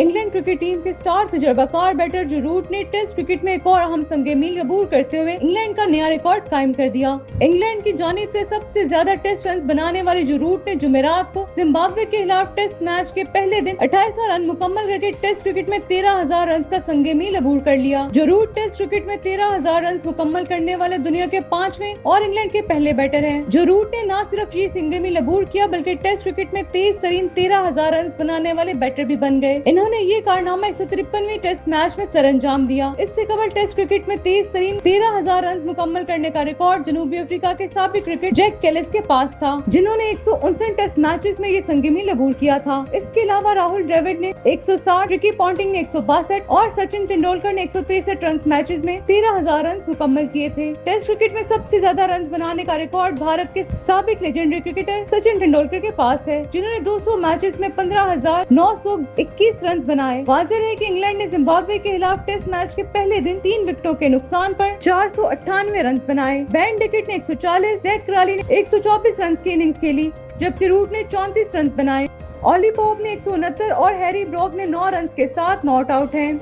England cricket team के star तजुर्बाकार batter जो root ने टेस्ट क्रिकेट में एक और अहम संग मील अबूर करते हुए इंग्लैंड का नया रिकॉर्ड कायम कर दिया। इंग्लैंड की जानिब से सबसे ज्यादा टेस्ट रन बनाने वाले जो रूट ने जुमेरात को जिम्बाब्वे के खिलाफ टेस्ट मैच के पहले दिन 28 रन मुकम्मल करके टेस्ट क्रिकेट में 13,000 रन का संग मील अबूर कर लिया। जो रूट टेस्ट क्रिकेट में 13,000 रन मुकम्मल करने वाले दुनिया के 5वें और इंग्लैंड के पहले बैटर हैं। जो रूट ने न सिर्फ ये संग मील अबूर किया बल्कि टेस्ट क्रिकेट में तेज तरीन 13,000 रन बनाने वाले बैटर भी बन गए। इन्होंने ये कारनामा 153वें टेस्ट मैच में सरअंजाम दिया। इससे कबल टेस्ट क्रिकेट में तेज तरीन 13,000 रन मुकम्मल करने का रिकॉर्ड जनूबी अफ्रीका के साबिक क्रिकेटर जैक कैलिस के पास था, जिन्होंने 159 टेस्ट मैचेस में ये संग मील अबूर किया था। इसके अलावा राहुल द्रविड़ ने 160, रिकी पॉन्टिंग ने 162 और सचिन तेंदुलकर ने 163 रन मैचेस में 13,000 रन मुकम्मल किए थे। टेस्ट क्रिकेट में सबसे ज्यादा रन बनाने का रिकॉर्ड भारत के साबिक लेजेंडरी क्रिकेटर सचिन तेंदुलकर के पास है, जिन्होंने 200 मैचेस में 15,921 रन बनाए। वाज़ेह है कि इंग्लैंड ने जिम्बाब्वे के खिलाफ टेस्ट मैच के पहले दिन 3 विकेटों के नुकसान पर 498 रन बनाए। बेन डिकिट ने 140, ज़ैक क्रॉली ने 124 रन की इनिंग्स खेली, जबकि रूट ने 34 रन बनाए। ऑली पॉप ने 169 और हैरी ब्रॉक ने 9 रन के साथ नॉट आउट हैं।